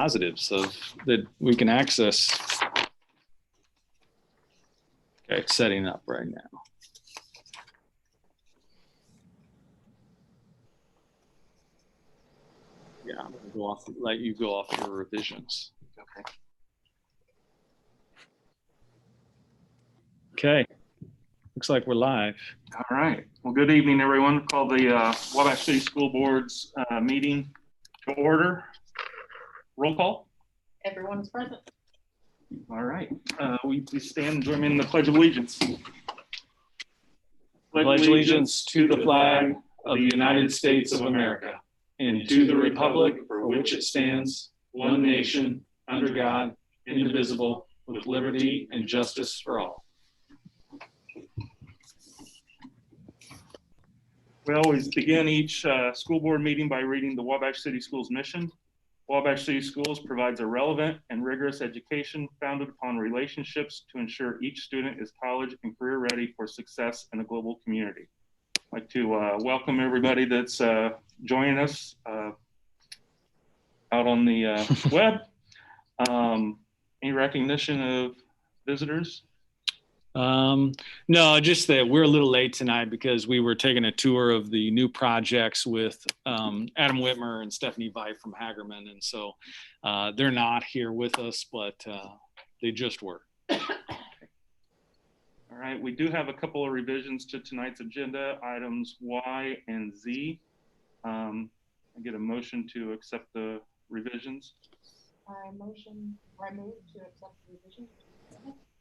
positives of that we can access. Okay, it's setting up right now. Yeah, I'm gonna go off, let you go off your revisions. Okay. Okay, looks like we're live. All right. Well, good evening, everyone. Call the Wabash City School Board's meeting to order. Roll call. Everyone is present. All right. We please stand and join me in the Pledge of Allegiance. Pledge allegiance to the flag of the United States of America and to the republic for which it stands, one nation, under God, indivisible, with liberty and justice for all. We always begin each school board meeting by reading the Wabash City Schools mission. Wabash City Schools provides a relevant and rigorous education founded upon relationships to ensure each student is college and career ready for success in a global community. I'd like to welcome everybody that's joining us out on the web. Any recognition of visitors? No, just that we're a little late tonight because we were taking a tour of the new projects with Adam Whitmer and Stephanie Veit from Hagerman. And so they're not here with us, but they just were. All right, we do have a couple of revisions to tonight's agenda, items Y and Z. I get a motion to accept the revisions. I move to accept the revision.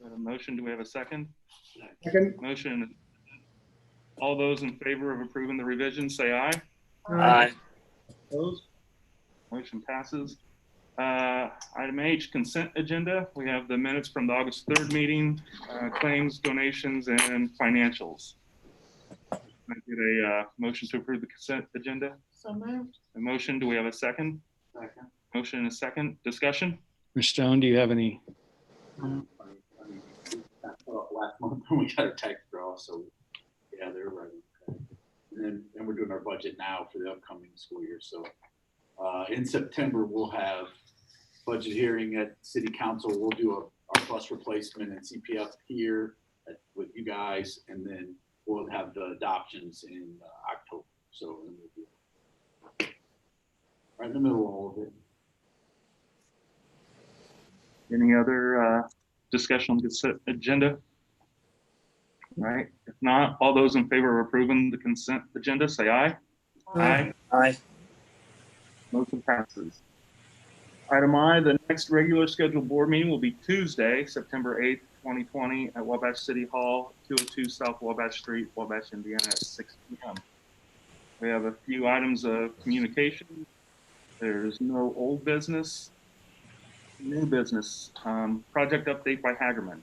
We have a motion. Do we have a second? Second. Motion. All those in favor of approving the revisions, say aye. Aye. Opposed? Motion passes. Item H, consent agenda. We have the minutes from the August 3rd meeting, claims, donations, and financials. Can I get a motion to approve the consent agenda? So moved. A motion. Do we have a second? Second. Motion and a second. Discussion? Mr. Stone, do you have any? Last month we got a tech draw, so yeah, they're right. And we're doing our budget now for the upcoming school year. So in September we'll have budget hearing at City Council. We'll do our bus replacement and CPF here with you guys, and then we'll have the adoptions in October. So then we'll be right in the middle of all of it. Any other discussion on the consent agenda? All right. If not, all those in favor of approving the consent agenda, say aye. Aye. Aye. Motion passes. Item I, the next regular scheduled board meeting will be Tuesday, September 8th, 2020 at Wabash City Hall, 202 South Wabash Street, Wabash, Indiana at 6 p.m. We have a few items of communication. There's no old business. New business, project update by Hagerman.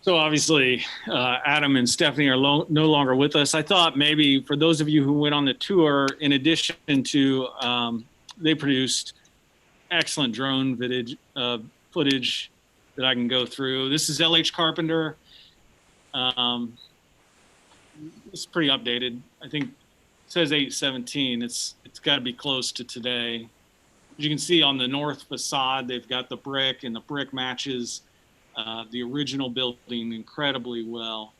So obviously, Adam and Stephanie are no longer with us. I thought maybe for those of you who went on the tour, in addition to, they produced excellent drone footage that I can go through. This is LH Carpenter. It's pretty updated. I think it says 8/17. It's got to be close to today. As you can see on the north facade, they've got the brick, and the brick matches the original building incredibly well.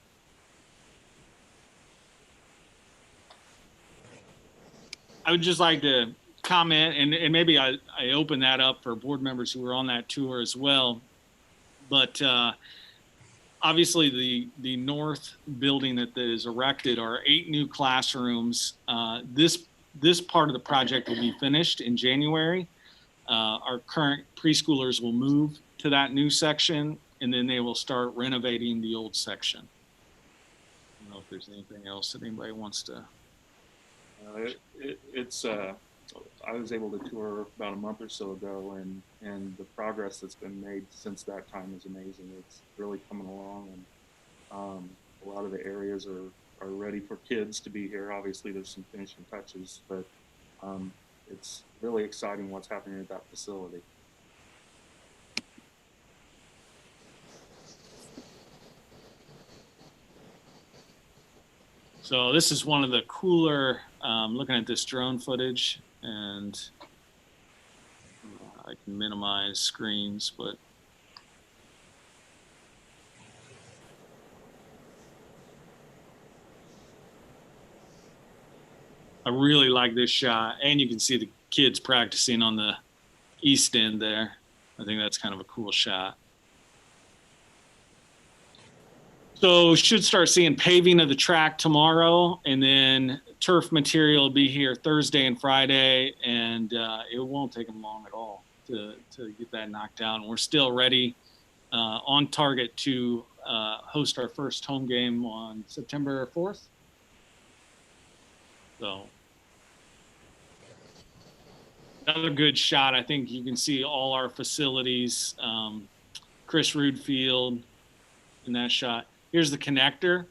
I would just like to comment, and maybe I open that up for board members who were on that tour as well. But obviously the north building that is erected are 8 new classrooms. This part of the project will be finished in January. Our current preschoolers will move to that new section, and then they will start renovating the old section. I don't know if there's anything else that anybody wants to. I was able to tour about a month or so ago, and the progress that's been made since that time is amazing. It's really coming along, and a lot of the areas are ready for kids to be here. Obviously, there's some finishing touches, but it's really exciting what's happening at that facility. So this is one of the cooler, looking at this drone footage, and I can minimize screens, but I really like this shot. And you can see the kids practicing on the east end there. I think that's kind of a cool shot. So should start seeing paving of the track tomorrow, and then turf material will be here Thursday and Friday, and it won't take them long at all to get that knocked out. And we're still ready, on target to host our first home game on September 4th. So another good shot. I think you can see all our facilities, Chris Rude Field in that shot. Here's the connector,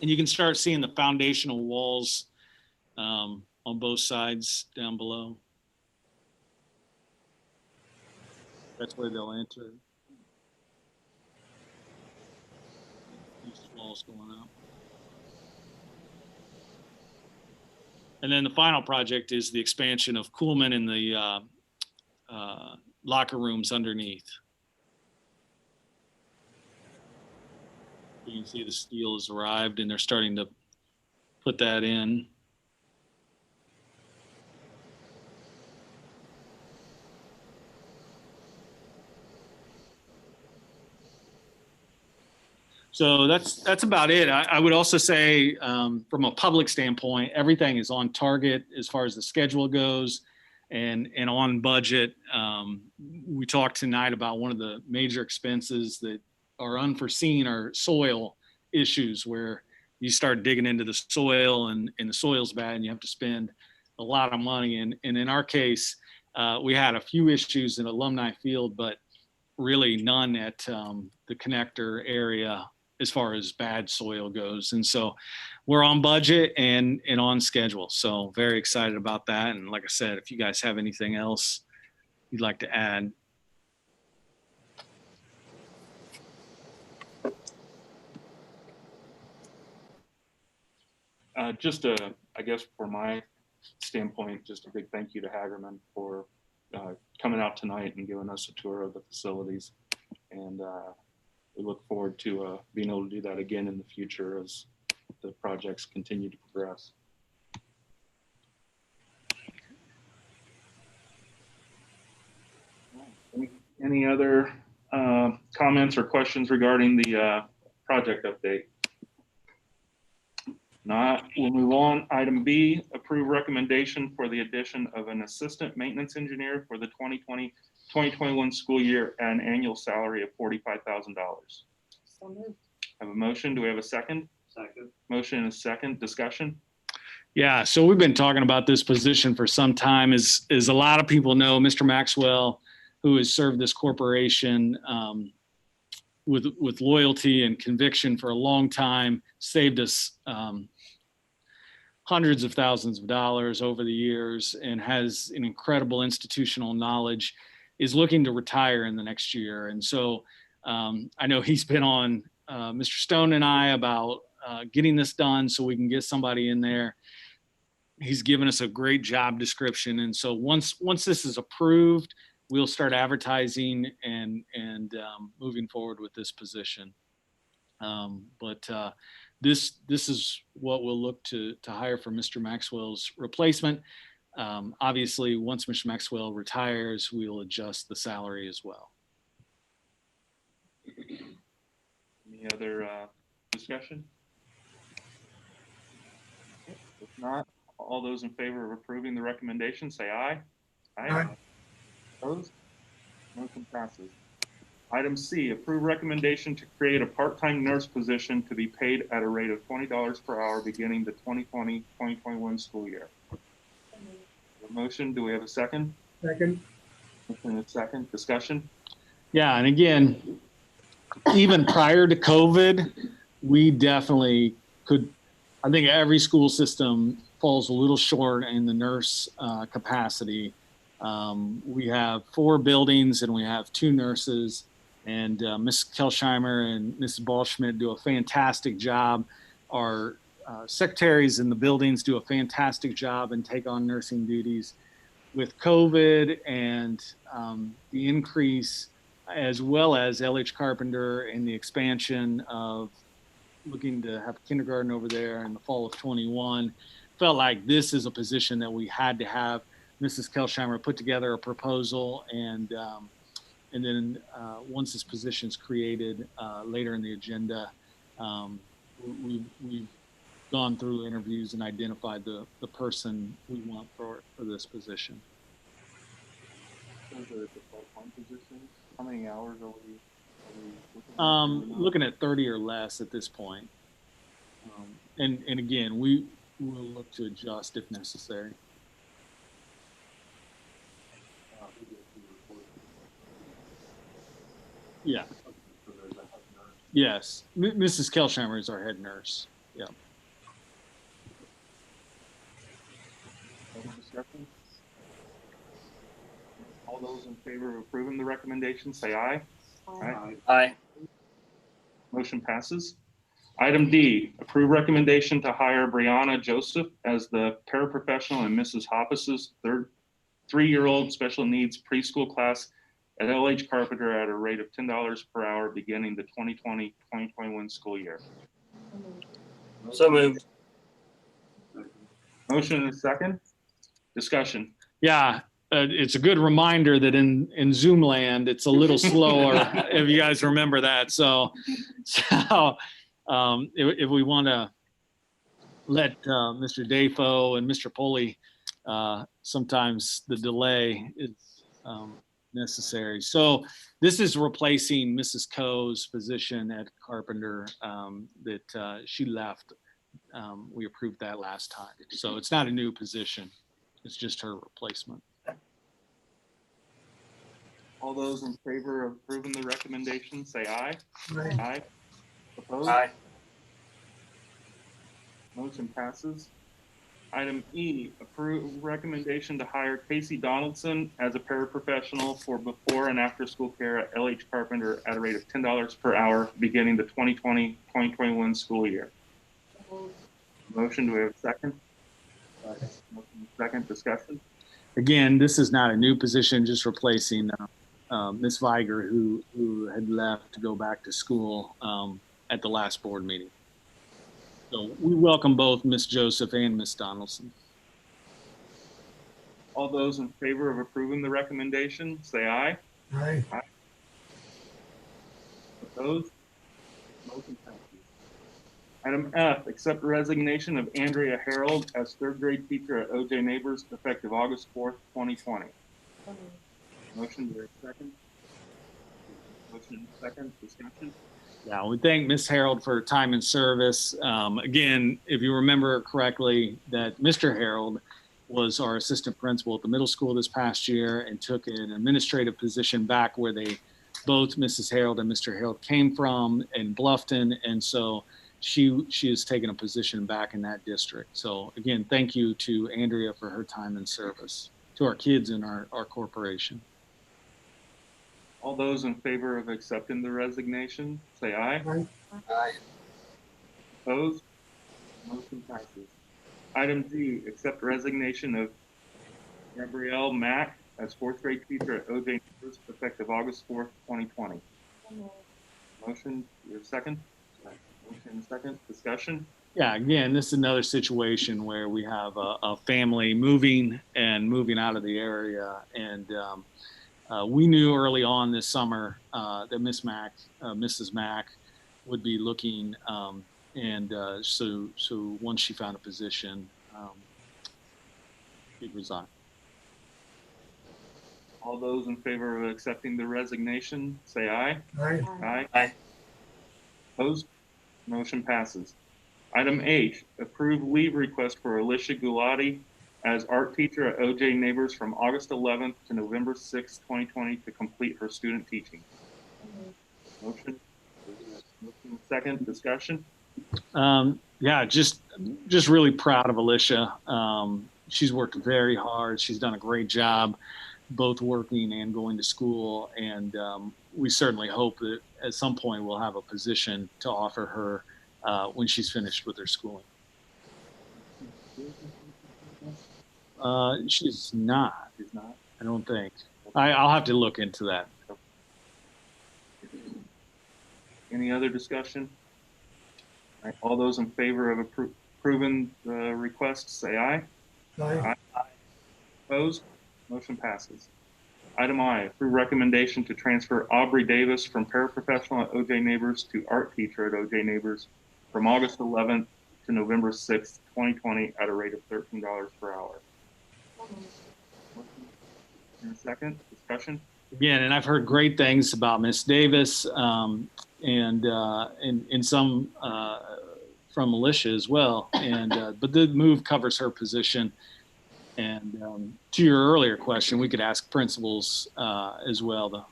and you can start seeing the foundational walls on both sides down below. That's where they'll enter. These walls going up. And then the final project is the expansion of Kuhlman in the locker rooms underneath. You can see the steel has arrived and they're starting to put that in. So that's about it. I would also say from a public standpoint, everything is on target as far as the schedule goes and on budget. We talked tonight about one of the major expenses that are unforeseen are soil issues, where you start digging into the soil and the soil's bad and you have to spend a lot of money. And in our case, we had a few issues in Alumni Field, but really none at the connector area as far as bad soil goes. And so we're on budget and on schedule. So very excited about that. And like I said, if you guys have anything else you'd like to add. I guess for my standpoint, just a big thank you to Hagerman for coming out tonight and giving us a tour of the facilities. And we look forward to being able to do that again in the future as the projects continue to progress. Any other comments or questions regarding the project update? Not, we'll move on. Item B, approve recommendation for the addition of an assistant maintenance engineer for the 2020-2021 school year at an annual salary of $45,000. So moved. Have a motion. Do we have a second? Second. Motion and a second. Discussion? Yeah, so we've been talking about this position for some time. As a lot of people know, Mr. Maxwell, who has served this corporation with loyalty and conviction for a long time, saved us hundreds of thousands of dollars over the years and has an incredible institutional knowledge, is looking to retire in the next year. And so I know he's been on Mr. Stone and I about getting this done so we can get somebody in there. He's given us a great job description. And so once this is approved, we'll start advertising and moving forward with this position. This is what we'll look to hire for Mr. Maxwell's replacement. Obviously, once Mr. Maxwell retires, we will adjust the salary as well. Any other discussion? If not, all those in favor of approving the recommendation, say aye. Aye. Opposed? Motion passes. Item C, approve recommendation to create a part-time nurse position to be paid at a rate of $20 per hour beginning the 2020-2021 school year. So moved. A motion, do we have a second? Second. Motion and a second. Discussion? Yeah, and again, even prior to COVID, we definitely could. I think every school system falls a little short in the nurse capacity. We have 4 buildings and we have 2 nurses, and Ms. Kelsheimer and Mrs. Ballschmidt do a fantastic job. Our secretaries in the buildings do a fantastic job and take on nursing duties. with COVID and the increase, as well as LH Carpenter and the expansion of looking to have kindergarten over there in the fall of 21, felt like this is a position that we had to have. Mrs. Kelsheimer put together a proposal, and then once this position is created later in the agenda, we've gone through interviews and identified the person we want for this position. Those are the full-time positions. How many hours are we looking at 30 or less at this point. And again, we will look to adjust if necessary. Yeah. Yes. Mrs. Kelsheimer is our head nurse. Yeah. Other discussion? All those in favor of approving the recommendation, say aye. Aye. Aye. Motion passes. Item D, approve recommendation to hire Brianna Joseph as the paraprofessional in Mrs. Hoppus's three-year-old special needs preschool class at LH Carpenter at a rate of $10 per hour beginning the 2020-2021 school year. So moved. Motion and a second. Discussion. Yeah. It's a good reminder that in Zoom land, it's a little slower, if you guys remember that. So if we want to let Mr. Defoe and Mr. Pulley, sometimes the delay is necessary. So this is replacing Mrs. Coe's position at Carpenter that she left. We approved that last time. So it's not a new position. It's just her replacement. All those in favor of approving the recommendation, say aye. Aye. Aye. Opposed? Aye. Motion passes. Item E, approve recommendation to hire Casey Donaldson as a paraprofessional for before and after school care at LH Carpenter at a rate of $10 per hour beginning the 2020-2021 school year. Motion, do we have a second? Motion, second, discussion. Again, this is not a new position, just replacing Ms. Viger, who had left to go back to school at the last board meeting. So we welcome both Ms. Joseph and Ms. Donaldson. All those in favor of approving the recommendation, say aye. Aye. Aye. Opposed? Motion passes. Item F, accept resignation of Andrea Harold as third grade teacher at OJ Neighbors effective August 4th, 2020. Motion, do we have a second? Motion, second, discussion. Yeah, we thank Ms. Harold for her time in service. Again, if you remember correctly, that Mr. Harold was our assistant principal at the middle school this past year and took an administrative position back where both Mrs. Harold and Mr. Harold came from in Bluffton. And so she has taken a position back in that district. So again, thank you to Andrea for her time in service to our kids and our corporation. All those in favor of accepting the resignation, say aye. Aye. Aye. Opposed? Motion passes. Item G, accept resignation of Gabrielle Mack as fourth grade teacher at OJ Neighbors effective August 4th, 2020. Motion, your second? Motion, second, discussion? Yeah, again, this is another situation where we have a family moving out of the area. And we knew early on this summer that Mrs. Mack would be looking. So once she found a position, she'd resign. All those in favor of accepting the resignation, say aye. Aye. Aye. Aye. Opposed? Motion passes. Item H, approve leave request for Alicia Gulati as art teacher at OJ Neighbors from August 11th to November 6th, 2020 to complete her student teaching. Motion. Motion second, discussion. Yeah, just really proud of Alicia. She's worked very hard. She's done a great job, both working and going to school. And we certainly hope that at some point we'll have a position to offer her when she's finished with her schooling. She's not, She's not. I don't think. I'll have to look into that. Any other discussion? All right, all those in favor of approving the request, say aye. Aye. Opposed? Motion passes. Item I, approve recommendation to transfer Aubrey Davis from paraprofessional at OJ Neighbors to art teacher at OJ Neighbors from August 11th to November 6th, 2020 at a rate of $13 per hour. In a second, discussion? Again, and I've heard great things about Miss Davis, and some from Militia as well. But the move covers her position. And to your earlier question, we could ask principals as well,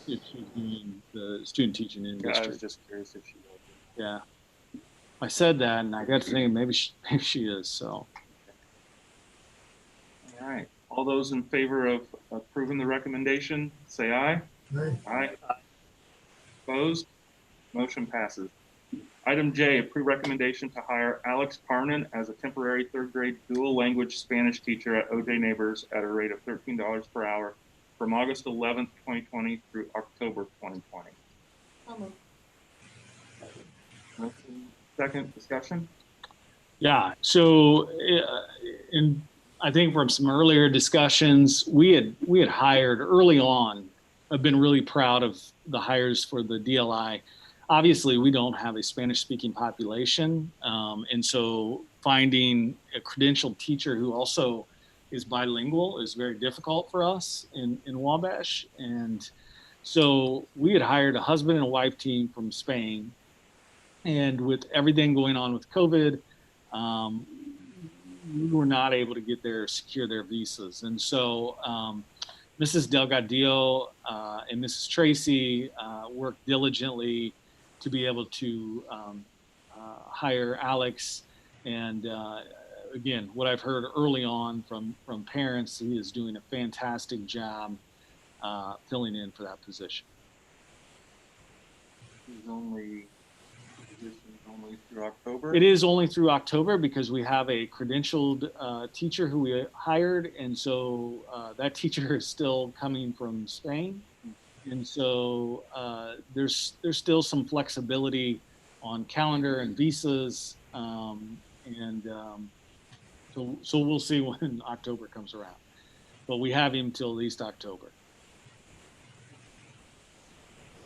if she's doing the student teaching in Yeah, I district. was just curious if she was. Yeah, I said that, and I got to thinking maybe she is. So, All right. All those in favor of approving the recommendation, say aye. Aye. Aye. Opposed? Motion passes. Item J, approve recommendation to hire Alex Parnan as a temporary third grade dual language Spanish teacher at OJ Neighbors at a rate of $13 per hour from August 11th, 2020 through October 2020. So moved. Motion, second, discussion? yeah. So, I think from some earlier discussions, we had hired early on. I've been really proud of the hires for the DLI. Obviously, we don't have a Spanish-speaking population, and so finding a credentialed teacher who also is bilingual is very difficult for us in Wabash. And so we had hired a husband and wife team from Spain, and with everything going on with COVID, we were not able to secure their visas. And so Mrs. Delgadillo and Mrs. Tracy worked diligently to be able to hire Alex. And again, what I've heard early on from parents, he is doing a fantastic job filling in for that position. This is only through October? It is only through October because we have a credentialed teacher who we hired. And so that teacher is still coming from Spain. And so there's still some flexibility on calendar and visas. So we'll see when October comes around. But we have him till at least October.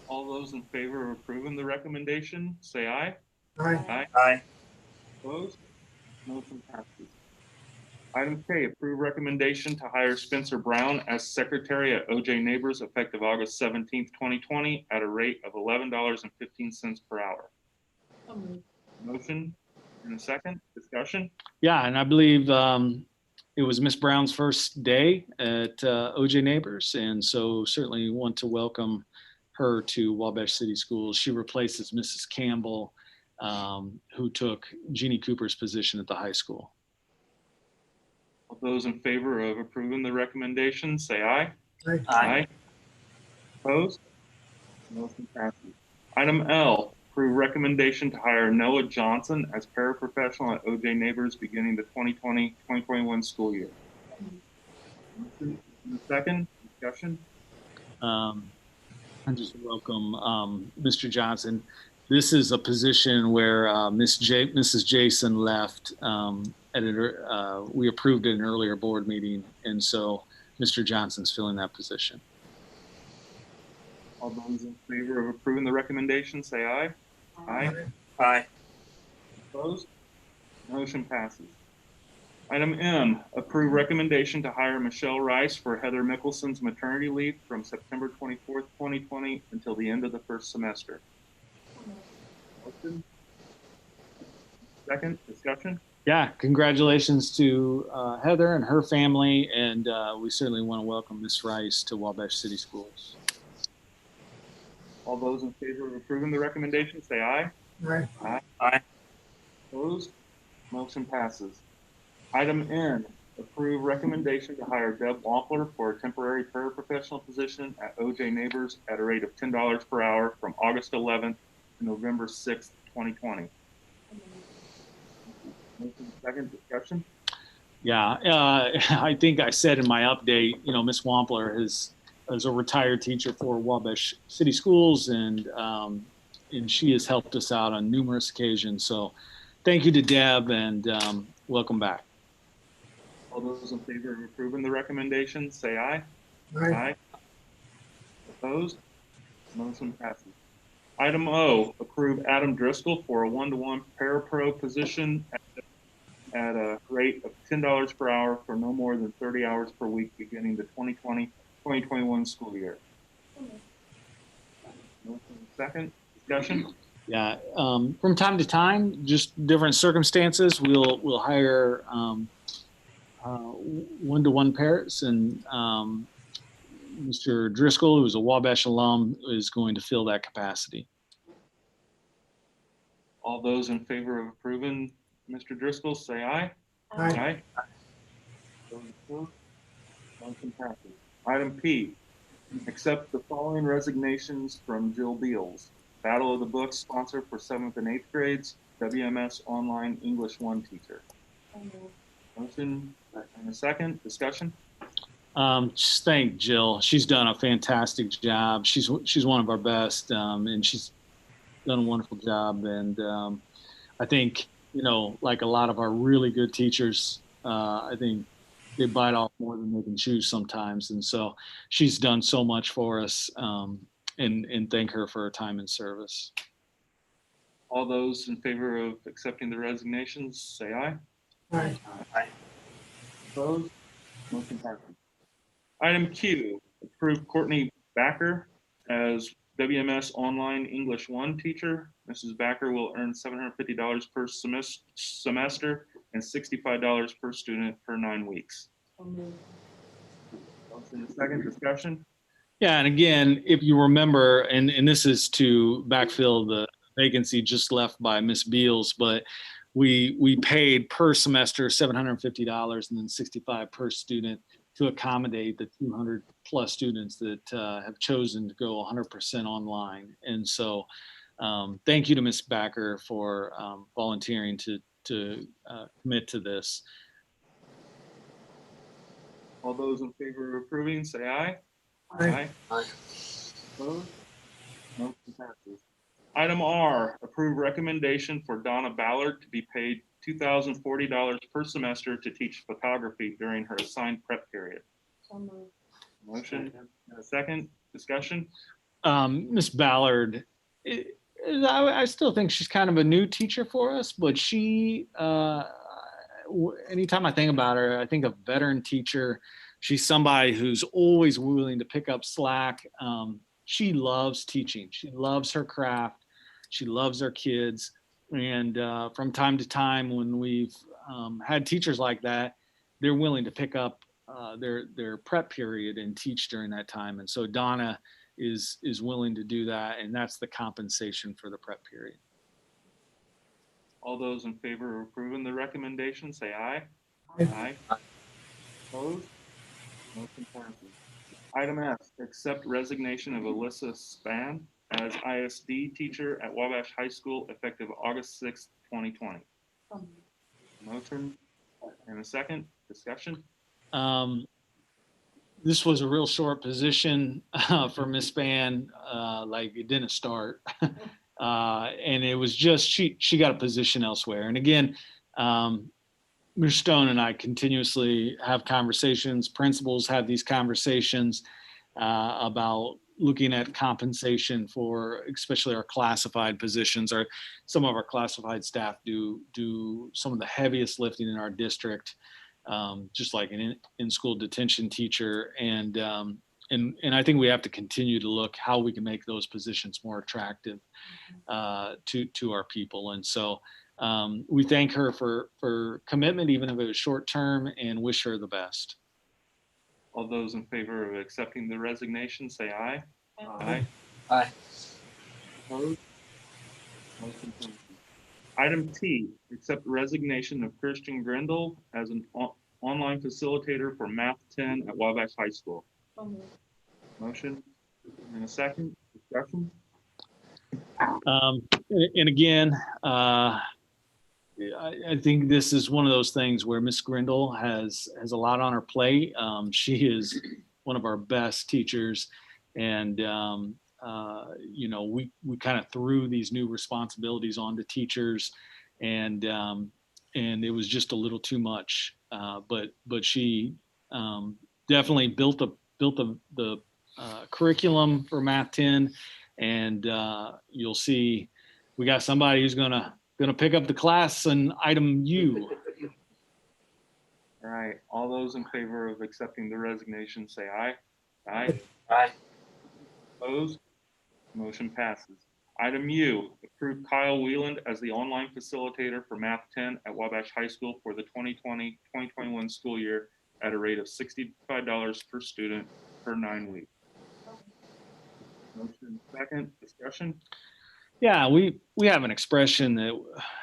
All those in favor of approving the recommendation, say aye. Aye. Aye. Opposed? Motion passes. Item K, approve recommendation to hire Spencer Brown as secretary at OJ Neighbors effective August 17th, 2020 at a rate of $11.15 per hour. So moved. Motion in a second, discussion? Yeah, and I believe it was Miss Brown's first day at OJ Neighbors. And so certainly want to welcome her to Wabash City Schools. She replaces Mrs. Campbell, who took Jeannie Cooper's position at the high school. All those in favor of approving the recommendation, say aye. Aye. Aye. Opposed? Motion passes. Item L, approve recommendation to hire Noah Johnson as paraprofessional at OJ Neighbors beginning the 2020-2021 school year. Motion in a second, discussion? I just welcome Mr. Johnson. This is a position where Mrs. Jason left. We approved at an earlier board meeting, and so Mr. Johnson's filling that position. All those in favor of approving the recommendation, say aye. Aye. Aye. Opposed? Motion passes. Item M, approve recommendation to hire Michelle Rice for Heather Mickelson's maternity leave from September 24th, 2020 until the end of the first semester. Motion. Second, discussion? Yeah, congratulations to Heather and her family, and we certainly want to welcome Ms. Rice to Wabash City Schools. All those in favor of approving the recommendation, say aye. Aye. Aye. Aye. Opposed? Motion passes. Item N, approve recommendation to hire Deb Wampler for a temporary paraprofessional position at OJ Neighbors at a rate of $10 per hour from August 11th to November 6th, 2020. Motion second, discussion? Yeah, I think I said in my update, Miss Wampler is a retired teacher for Wabash City Schools, and she has helped us out on numerous occasions. So, thank you to Deb, and welcome back. All those in favor of approving the recommendation, say aye. Aye. Opposed? Motion passes. Item O, approve Adam Driscoll for a 1-to-1 parapro position at a rate of $10 per hour for no more than 30 hours per week beginning the 2020-2021 school year. Motion second. Discussion? Yeah, from time to time, just different circumstances, we'll hire 1-to-1 pairs, and Mr. Driscoll, who's a Wabash alum, is going to fill that capacity. All those in favor of approving Mr. Driscoll, say aye. Aye. Those opposed? Motion passes. Item P, accept the following resignations from Jill Beals, Battle of the Books sponsor for 7th and 8th grades, WMS online English 1 teacher. Motion and a second. Discussion? Just thank Jill. She's done a fantastic job. She's one of our best, and she's done a wonderful job. And I think, like a lot of our really good teachers, I think they bite off more than they can chew sometimes. And so she's done so much for us, and thank her for her time and service. All those in favor of accepting the resignations, say aye. Aye. Opposed? Motion passes. Item Q, approve Courtney Backer as WMS online English 1 teacher. Mrs. Backer will earn $750 per semester and $65 per student per 9 weeks. Motion and second. Discussion? Yeah, and again, if you remember, and this is to backfill the vacancy just left by Miss Beals, but we paid per semester $750 and then $65 per student to accommodate the 200 plus students that have chosen to go 100% online. And so thank you to Ms. Backer for volunteering to commit to this. All those in favor of approving, say aye. Aye. Opposed? Motion passes. Item R, approve recommendation for Donna Ballard to be paid $2,040 per semester to teach photography during her assigned prep period. Motion and a second. Discussion? Miss Ballard, I still think she's kind of a new teacher for us, but she, anytime I think about her, I think of veteran teacher. She's somebody who's always willing to pick up slack. She loves teaching. She loves her craft. She loves her kids. And from time to time, when we've had teachers like that, they're willing to pick up their prep period and teach during that time. And so Donna is willing to do that, and that's the compensation for the prep period. All those in favor of approving the recommendation, say aye. Aye. Opposed? Motion passes. Item F, accept resignation of Alyssa Span as ISD teacher at Wabash High School effective August 6th, 2020. Motion and a second. Discussion? This was a real short position for Miss Span, like it didn't start. And it was just, she got a position elsewhere. And again, Mr. Stone and I continuously have conversations, principals have these conversations about looking at compensation for especially our classified positions. Or some of our classified staff do some of the heaviest lifting in our district, just like an in-school detention teacher. And I think we have to continue to look how we can make those positions more attractive to our people. And so we thank her for commitment, even if it was short term, and wish her the best. All those in favor of accepting the resignation, say aye. Aye. Opposed? Motion passes. Item T, accept resignation of Christian Grindle as an online facilitator for Math 10 at Wabash High School. Motion and a second. Discussion? And again, I think this is one of those things where Miss Grindle has a lot on her plate. She is one of our best teachers, and we kind of threw these new responsibilities onto teachers, and and it was just a little too much. But she definitely built the curriculum for Math 10, and you'll see we got somebody who's gonna pick up the class in item U. All right, all those in favor of accepting the resignation, say aye. Aye. Aye. Opposed? Motion passes. Item U, approve Kyle Wieland as the online facilitator for Math 10 at Wabash High School for the 2020-2021 school year at a rate of $65 per student per 9 weeks. Motion second, discussion? Yeah, we have an expression that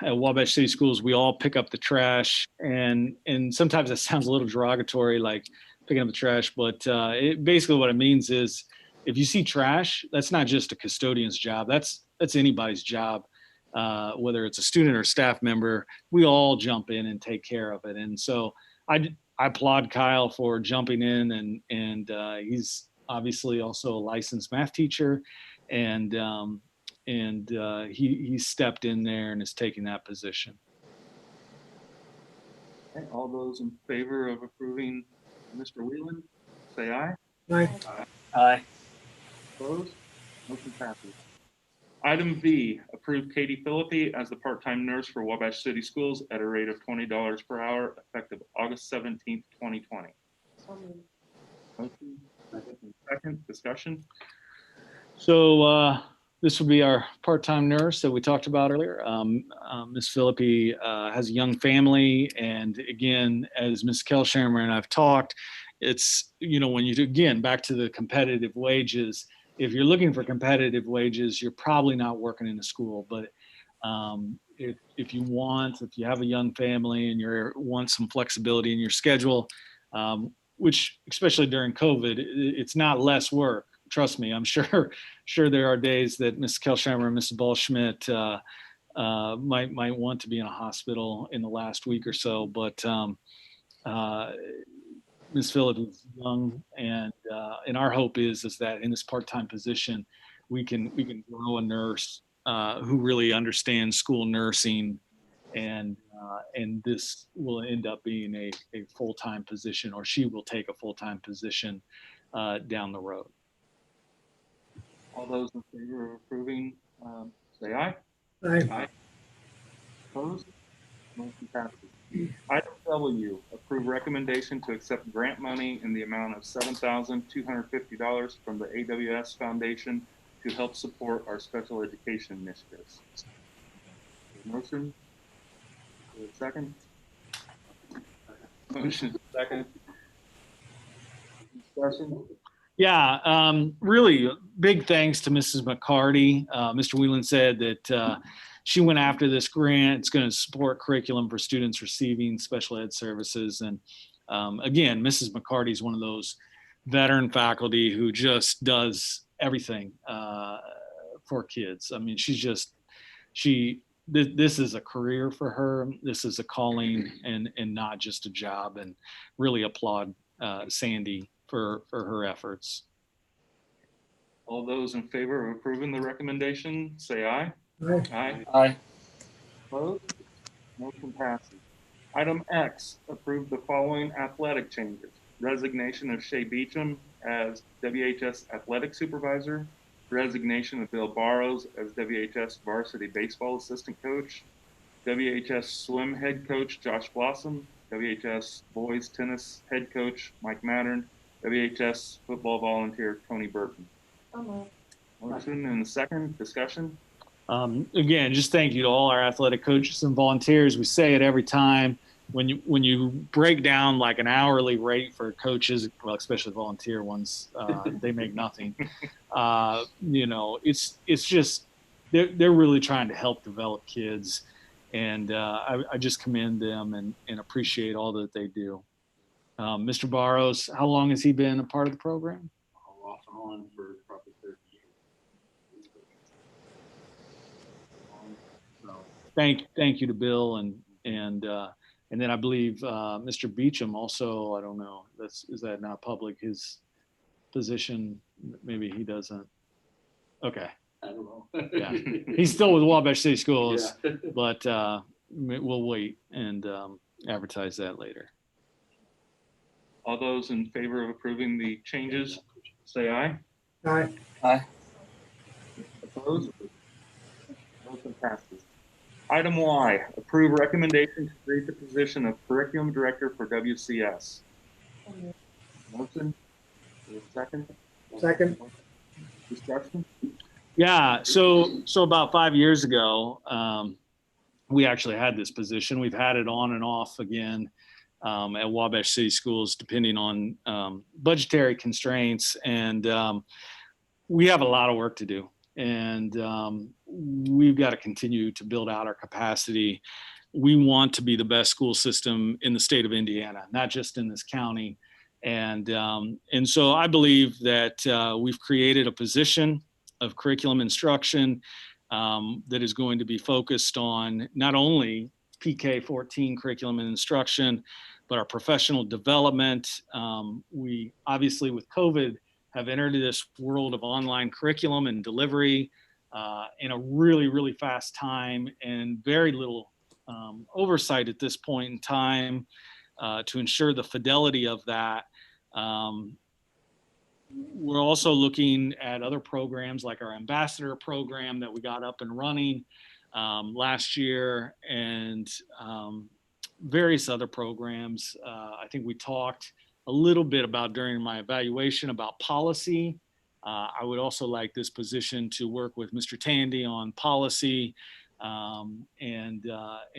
at Wabash City Schools we all pick up the trash, and sometimes that sounds a little derogatory, like picking up the trash. But basically what it means is if you see trash, that's not just a custodian's job. That's anybody's job, whether it's a student or staff member. We all jump in and take care of it. And so I applaud Kyle for jumping in, and he's obviously also a licensed math teacher, and he stepped in there and is taking that position. Okay, all those in favor of approving Mr. Wieland, say aye. Aye. Aye. Opposed? Motion passes. Item V, approve Katie Philippi as the part-time nurse for Wabash City Schools at a rate of $20 per hour effective August 17th, 2020. So moved. Motion, second, discussion? So this will be our part-time nurse that we talked about earlier. Ms. Philippi has a young family, and again, as Ms. Kelshammer and I've talked, it's, when you, again, back to the competitive wages, if you're looking for competitive wages, you're probably not working in a school. But if you have a young family and you want some flexibility in your schedule, which especially during COVID, it's not less work. Trust me, I'm sure there are days that Ms. Kelshammer and Mrs. Ballschmidt might want to be in a hospital in the last week or so, but Ms. Phillips is young, and our hope is that in this part-time position, we can grow a nurse who really understands school nursing, and this will end up being a full-time position, or she will take a full-time position down the road. All those in favor of approving, say aye. Aye. Opposed? Motion passes. Item W, approve recommendation to accept grant money in the amount of $7,250 from the AWS Foundation to help support our special education initiatives. Motion? Second? Motion second. Discussion? Yeah, really big thanks to Mrs. McCarty. Mr. Whelan said that she went after this grant. It's going to support curriculum for students receiving special ed services. And again, Mrs. McCarty is one of those veteran faculty who just does everything for kids. I mean, this is a career for her. This is a calling and not just a job. And really applaud Sandy for her efforts. All those in favor of approving the recommendation, say aye. Aye. Aye. Aye. Opposed? Motion passes. Item X, approve the following athletic changes. Resignation of Shay Beecham as WHS athletic supervisor. Resignation of Bill Barrows as WHS varsity baseball assistant coach. WHS swim head coach Josh Blossom. WHS boys tennis head coach Mike Mattern. WHS football volunteer Tony Burton. So moved. Motion and a second, discussion. Again, just thank you to all our athletic coaches and volunteers. We say it every time. When you break down like an hourly rate for coaches, well, especially volunteer ones, they make nothing. It's just they're really trying to help develop kids, and I just commend them and appreciate all that they do. Mr. Barrows, how long has he been a part of the program? Off and on for probably 30 years. So, thank you to Bill and then I believe Mr. Beecham also, I don't know, is that not public, his position, maybe he doesn't. Okay, I don't know. yeah, he's still with Wabash City Schools, Yeah. but we'll wait and advertise that later. All those in favor of approving the changes, say aye. Aye. Opposed? Motion passes. Item Y, approve recommendation to create the position of curriculum director for WCS. Motion, is there a second? Second. Discussion? Yeah, so about 5 years ago, we actually had this position. We've had it on and off again at Wabash City Schools, depending on budgetary constraints. And we have a lot of work to do. And we've got to continue to build out our capacity. We want to be the best school system in the state of Indiana, not just in this county. And so I believe that we've created a position of curriculum instruction that is going to be focused on not only PK-14 curriculum and instruction, but our professional development. We obviously with COVID have entered this world of online curriculum and delivery in a really, really fast time and very little oversight at this point in time to ensure the fidelity of that. We're also looking at other programs like our ambassador program that we got up and running last year and various other programs. I think we talked a little bit about during my evaluation about policy. I would also like this position to work with Mr. Tandy on policy and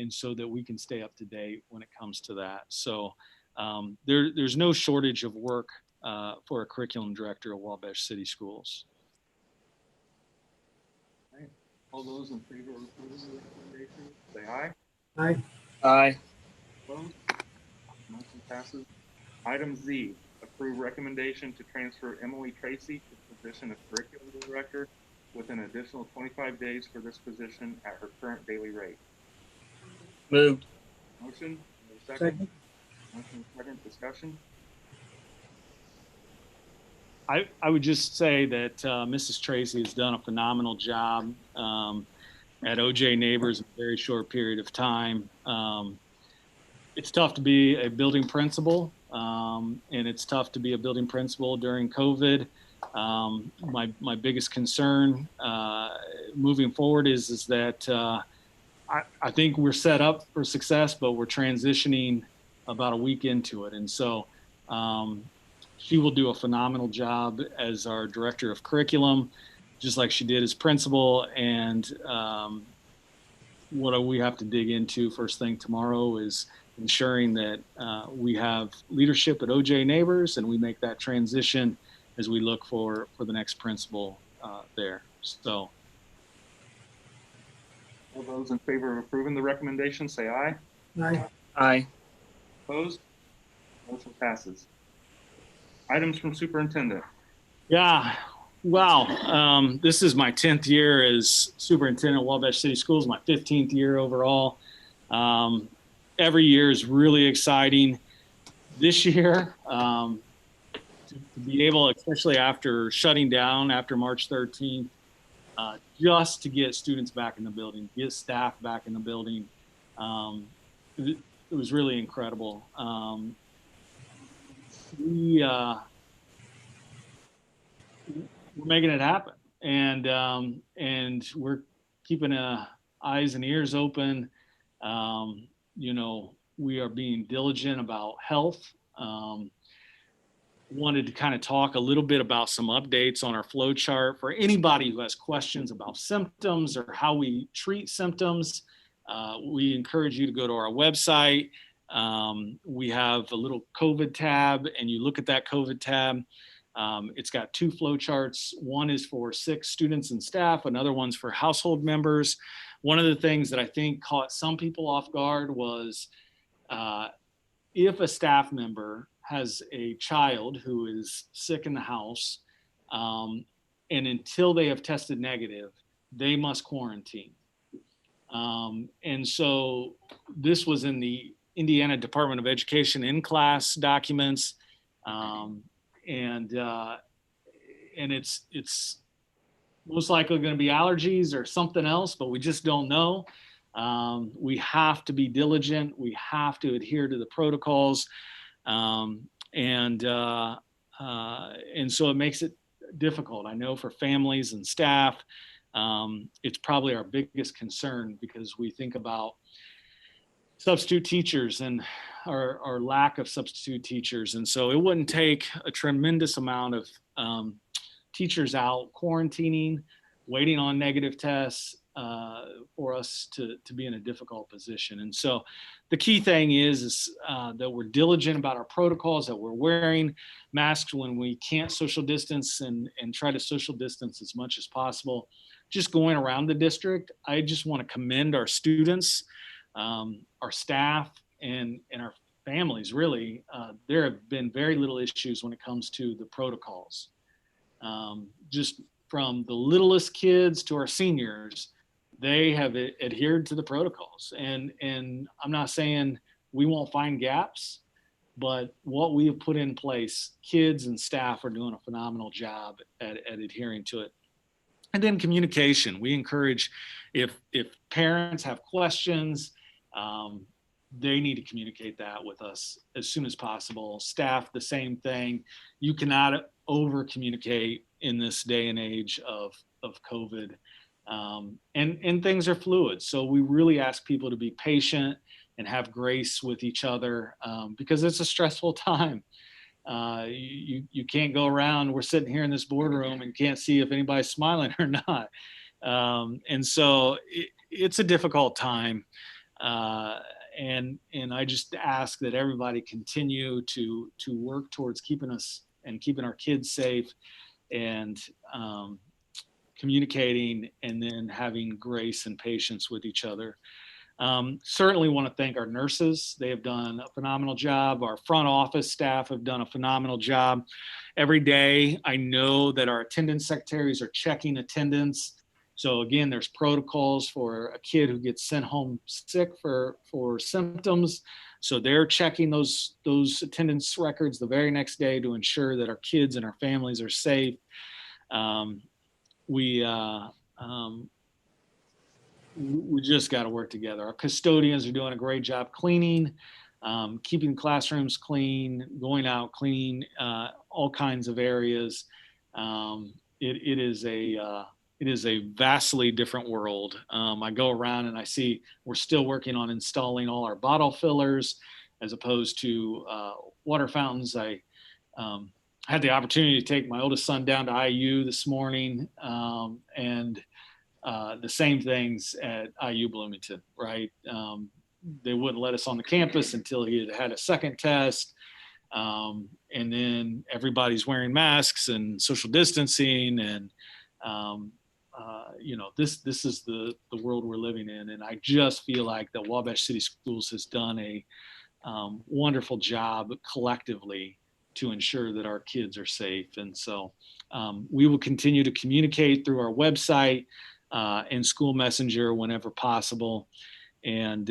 so that we can stay up to date when it comes to that. So there's no shortage of work for a curriculum director at Wabash City Schools. Right. All those in favor of approving the recommendation, say aye. Aye. Aye. Opposed? Motion passes. Item Z, approve recommendation to transfer Emily Tracy to the position of curriculum director with an additional 25 days for this position at her current daily rate. Moved. Motion, is there a second? Second. Motion, second, discussion? I would just say that Mrs. Tracy has done a phenomenal job at OJ Neighbors in a very short period of time. It's tough to be a building principal, and it's tough to be a building principal during COVID. My biggest concern moving forward is that I think we're set up for success, but we're transitioning about a week into it. And so she will do a phenomenal job as our director of curriculum, just like she did as principal. And what we have to dig into first thing tomorrow is ensuring that we have leadership at OJ Neighbors and we make that transition as we look for the next principal there. So. All those in favor of approving the recommendation, say aye. Aye. Aye. Opposed? Motion passes. Items from superintendent. Yeah, wow. This is my 10th year as superintendent at Wabash City Schools, my 15th year overall. Every year is really exciting. This year, to be able, especially after shutting down after March 13th, just to get students back in the building, get staff back in the building, it was really incredible. We're making it happen, and we're keeping eyes and ears open. We are being diligent about health. Wanted to kind of talk a little bit about some updates on our flow chart for anybody who has questions about symptoms or how we treat symptoms. We encourage you to go to our website. We have a little COVID tab, and you look at that COVID tab. It's got two flow charts. One is for sick students and staff. Another one's for household members. One of the things that I think caught some people off guard was if a staff member has a child who is sick in the house, and until they have tested negative, they must quarantine. And so this was in the Indiana Department of Education in-class documents. And it's most likely going to be allergies or something else, but we just don't know. We have to be diligent. We have to adhere to the protocols. And so it makes it difficult. I know for families and staff, it's probably our biggest concern because we think about substitute teachers and our lack of substitute teachers. And so it wouldn't take a tremendous amount of teachers out quarantining, waiting on negative tests for us to be in a difficult position. And so the key thing is that we're diligent about our protocols, that we're wearing masks when we can't social distance and try to social distance as much as possible. Just going around the district, I just want to commend our students, our staff, and our families, really. There have been very little issues when it comes to the protocols. Just from the littlest kids to our seniors, they have adhered to the protocols. And I'm not saying we won't find gaps, but what we have put in place, kids and staff are doing a phenomenal job at adhering to it. And then communication. We encourage, if parents have questions, they need to communicate that with us as soon as possible. Staff, the same thing. You cannot over communicate in this day and age of COVID. And things are fluid. So we really ask people to be patient and have grace with each other because it's a stressful time. You can't go around, we're sitting here in this boardroom and can't see if anybody's smiling or not. And so it's a difficult time. And I just ask that everybody continue to work towards keeping us and keeping our kids safe and communicating and then having grace and patience with each other. Certainly want to thank our nurses. They have done a phenomenal job. Our front office staff have done a phenomenal job. Every day, I know that our attendance secretaries are checking attendance. So again, there's protocols for a kid who gets sent home sick for symptoms. So they're checking those attendance records the very next day to ensure that our kids and our families are safe. We just got to work together. Our custodians are doing a great job cleaning, keeping classrooms clean, going out cleaning all kinds of areas. It is a vastly different world. I go around and I see we're still working on installing all our bottle fillers as opposed to water fountains. I had the opportunity to take my oldest son down to IU this morning, and the same things at IU Bloomington, right? They wouldn't let us on the campus until he had had a second test. And then everybody's wearing masks and social distancing. And, this is the world we're living in. And I just feel like the Wabash City Schools has done a wonderful job collectively to ensure that our kids are safe. And so we will continue to communicate through our website, and school messenger whenever possible. And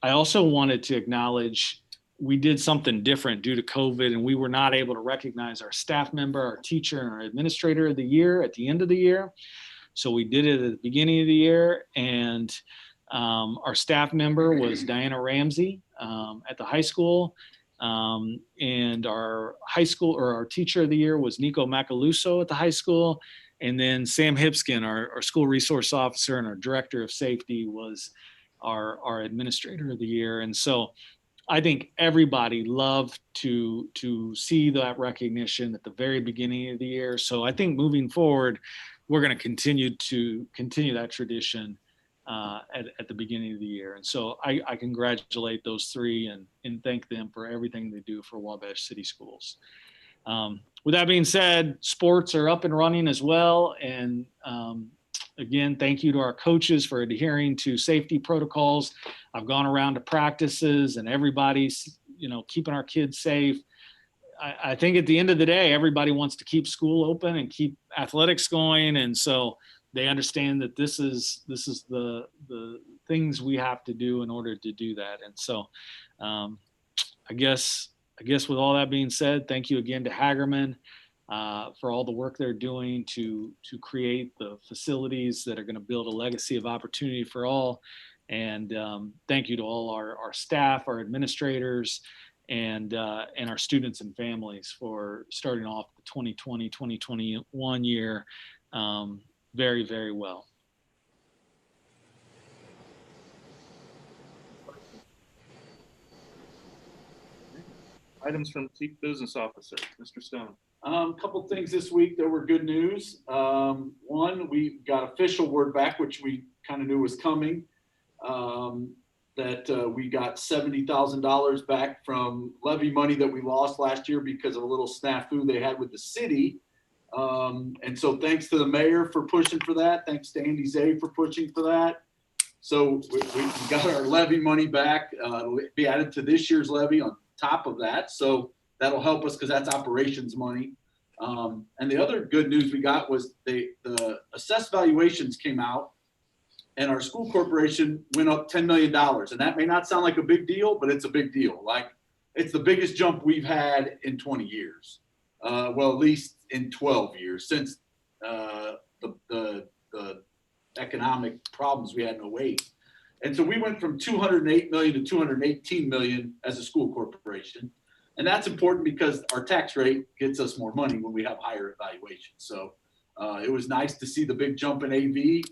I also wanted to acknowledge we did something different due to COVID, and we were not able to recognize our staff member, our teacher, and our administrator of the year at the end of the year. So we did it at the beginning of the year, and our staff member was Diana Ramsey at the high school. And our our teacher of the year was Nico Macaluso at the high school. And then Sam Hipskin, our school resource officer and our director of safety, was our administrator of the year. And so I think everybody loved to see that recognition at the very beginning of the year. So I think moving forward, we're going to continue that tradition at the beginning of the year. And so I congratulate those three and thank them for everything they do for Wabash City Schools. With that being said, sports are up and running as well. And again, thank you to our coaches for adhering to safety protocols. I've gone around to practices and everybody's, keeping our kids safe. I think at the end of the day, everybody wants to keep school open and keep athletics going. And so they understand that this is the things we have to do in order to do that. And so I guess with all that being said, thank you again to Hagerman for all the work they're doing to create the facilities that are going to build a legacy of opportunity for all. And thank you to all our staff, our administrators, and our students and families for starting off the 2020-2021 year very, very well. Items from Chief Business Officer, Mr. Stone. Couple things this week that were good news. One, we got official word back, which we kind of knew was coming, that we got $70,000 back from levy money that we lost last year because of a little snafu they had with the city. And so thanks to the mayor for pushing for that. Thanks to Andy Zay for pushing for that. So we got our levy money back, be added to this year's levy on top of that. So that'll help us because that's operations money. And the other good news we got was the assessed valuations came out and our school corporation went up $10 million. And that may not sound like a big deal, but it's a big deal. Like it's the biggest jump we've had in 20 years. Well, at least in 12 years since the economic problems we had in 2008. And so we went from 208 million to 218 million as a school corporation. And that's important because our tax rate gets us more money when we have higher evaluations. So it was nice to see the big jump in AV.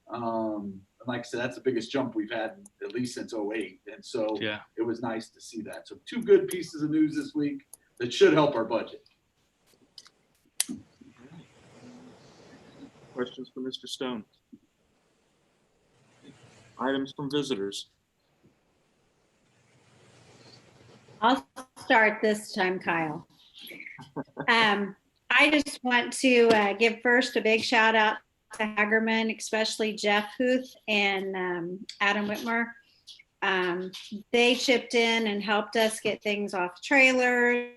And like I said, that's the biggest jump we've had at least since 2008. And so yeah, it was nice to see that. So two good pieces of news this week that should help our budget. Questions for Mr. Stone? Items from visitors. I'll start this time, Kyle. I just want to give first a big shout out to Hagerman, especially Jeff Huth and Adam Whitmer. They chipped in and helped us get things off trailers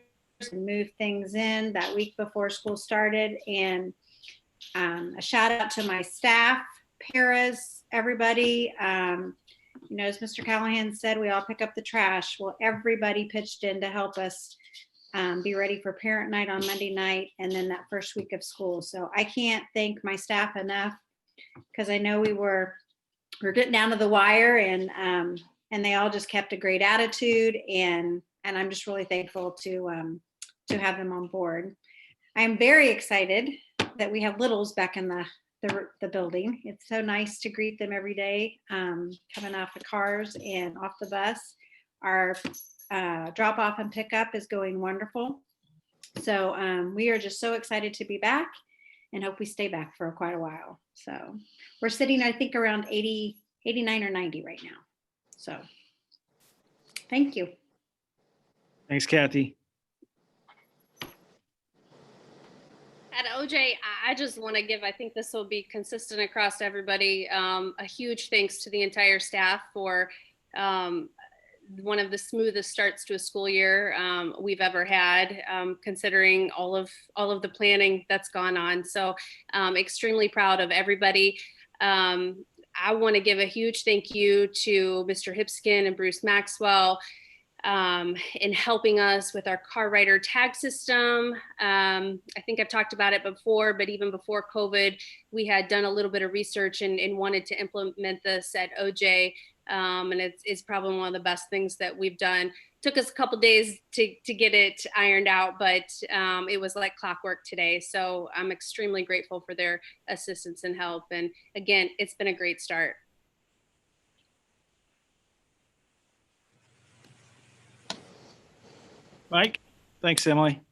and move things in that week before school started. And a shout out to my staff, paras, everybody. You know, as Mr. Callahan said, we all pick up the trash. Well, everybody pitched in to help us be ready for parent night on Monday night and then that first week of school. So I can't thank my staff enough because I know we're getting down to the wire and they all just kept a great attitude and I'm just really thankful to have them on board. I'm very excited that we have littles back in the building. It's so nice to greet them every day, coming off the cars and off the bus. Our drop off and pickup is going wonderful. So we are just so excited to be back and hope we stay back for quite a while. So we're sitting, I think, around 80, 89 or 90 right now. So thank you. Thanks, Kathy. At OJ, I just want to give, I think this will be consistent across everybody, a huge thanks to the entire staff for one of the smoothest starts to a school year we've ever had, considering all of the planning that's gone on. So extremely proud of everybody. I want to give a huge thank you to Mr. Hipskin and Bruce Maxwell in helping us with our car rider tag system. I think I've talked about it before, but even before COVID, we had done a little bit of research and wanted to implement this at OJ. And it's probably one of the best things that we've done. Took us a couple days to get it ironed out, but it was like clockwork today. So I'm extremely grateful for their assistance and help. And again, it's been a great start. Mike, thanks, Emily.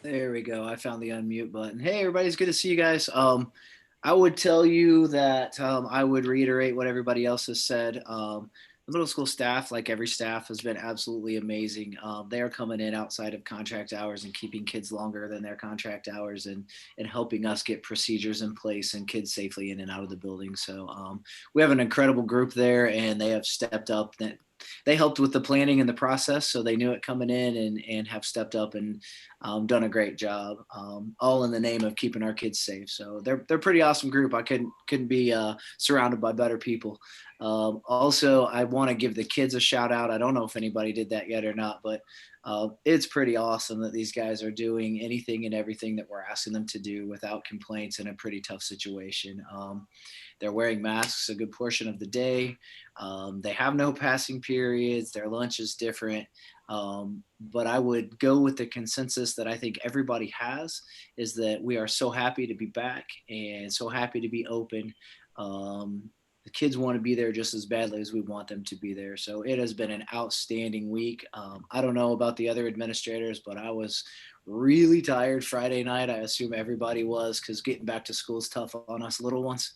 There we go. I found the unmute button. Hey, everybody, it's good to see you guys. I would tell you that I would reiterate what everybody else has said. The middle school staff, like every staff, has been absolutely amazing. They are coming in outside of contract hours and keeping kids longer than their contract hours and helping us get procedures in place and kids safely in and out of the building. So we have an incredible group there, and they have stepped up they helped with the planning and the process, so they knew it coming in and have stepped up and done a great job, all in the name of keeping our kids safe. So they're a pretty awesome group. I couldn't be surrounded by better people. Also, I want to give the kids a shout out. I don't know if anybody did that yet or not, but it's pretty awesome that these guys are doing anything and everything that we're asking them to do without complaints in a pretty tough situation. They're wearing masks a good portion of the day. They have no passing periods. Their lunch is different. But I would go with the consensus that I think everybody has, is that we are so happy to be back and so happy to be open. The kids want to be there just as badly as we want them to be there. So it has been an outstanding week. I don't know about the other administrators, but I was really tired Friday night. I assume everybody was, because getting back to school is tough on us little ones.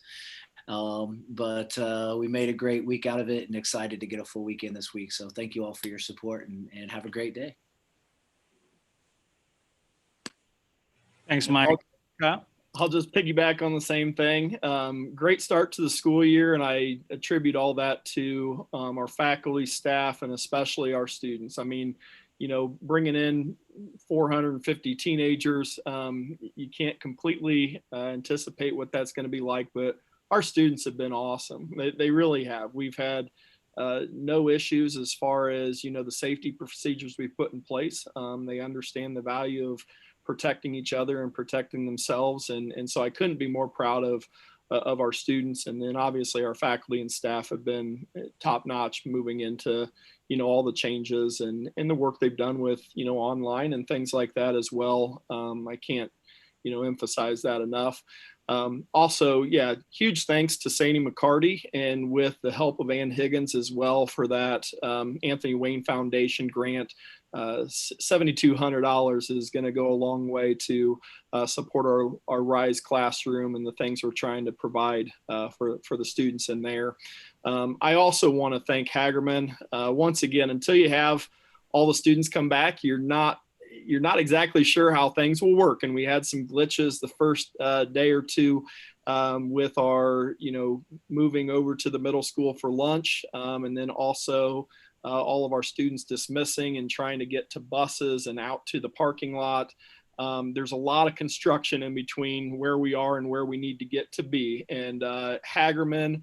But we made a great week out of it and excited to get a full weekend this week. So thank you all for your support and have a great day. Thanks, Mike. I'll just piggyback on the same thing. Great start to the school year, and I attribute all that to our faculty, staff, and especially our students. I mean, bringing in 450 teenagers, you can't completely anticipate what that's going to be like, but our students have been awesome. They really have. We've had no issues as far as, the safety procedures we've put in place. They understand the value of protecting each other and protecting themselves. And so I couldn't be more proud of our students. And then obviously our faculty and staff have been top notch moving into, all the changes and the work they've done with, online and things like that as well. I can't, emphasize that enough. Also, huge thanks to Sandy McCarty, and with the help of Ann Higgins as well for that Anthony Wayne Foundation grant. $7,200 is going to go a long way to support our RISE classroom and the things we're trying to provide for the students in there. I also want to thank Hagerman. Once again, until you have all the students come back, you're not exactly sure how things will work. And we had some glitches the first day or two with our, moving over to the middle school for lunch. And then also all of our students dismissing and trying to get to buses and out to the parking lot. There's a lot of construction in between where we are and where we need to get to be. And Hagerman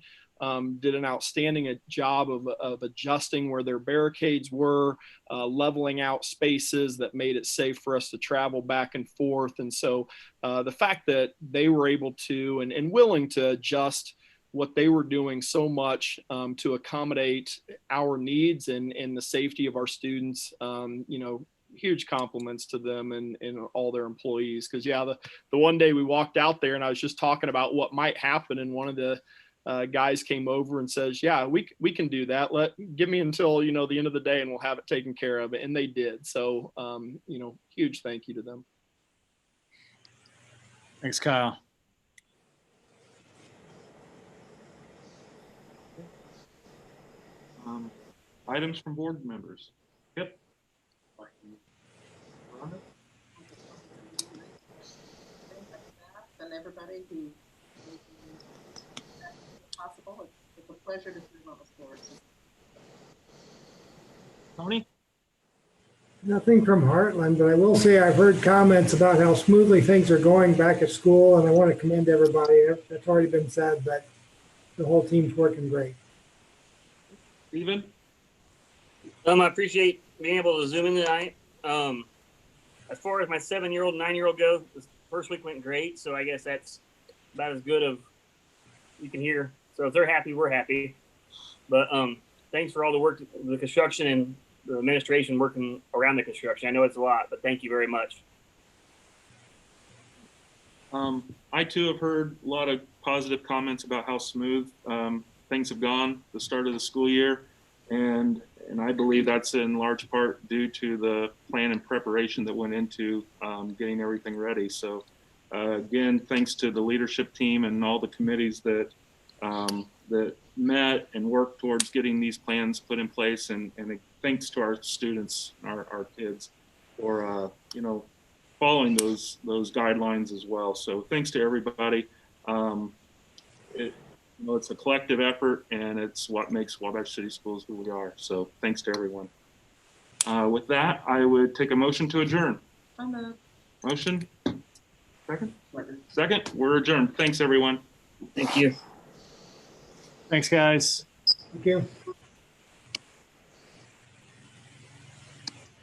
did an outstanding job of adjusting where their barricades were, leveling out spaces that made it safe for us to travel back and forth. And so the fact that they were able to and willing to adjust what they were doing so much to accommodate our needs and the safety of our students, huge compliments to them and all their employees. Because the one day we walked out there and I was just talking about what might happen, and one of the guys came over and says, we can do that. Give me until, the end of the day and we'll have it taken care of. And they did. So, huge thank you to them. Thanks, Kyle. Items from board members. Yep. And everybody who possible. It's a pleasure to serve on this board. Tony? Nothing from Heartland, but I will say I've heard comments about how smoothly things are going back at school, and I want to commend everybody. That's already been said, but the whole team's working great. Steven? I appreciate being able to Zoom in tonight. As far as my 7-year-old, 9-year-old go, the first week went great. So I guess that's about as good of you can hear. So if they're happy, we're happy. But thanks for all the work, the construction and the administration working around the construction. I know it's a lot, but thank you very much. I too have heard a lot of positive comments about how smooth things have gone the start of the school year. And I believe that's in large part due to the plan and preparation that went into getting everything ready. So again, thanks to the leadership team and all the committees that met and worked towards getting these plans put in place, and thanks to our students, our kids, for following those guidelines as well. So thanks to everybody. Well, it's a collective effort, and it's what makes Wabash City Schools who we are. So thanks to everyone. With that, I would take a motion to adjourn. Motion? Second? Second, we're adjourned. Thanks, everyone. Thank you. Thanks, guys. Thank you.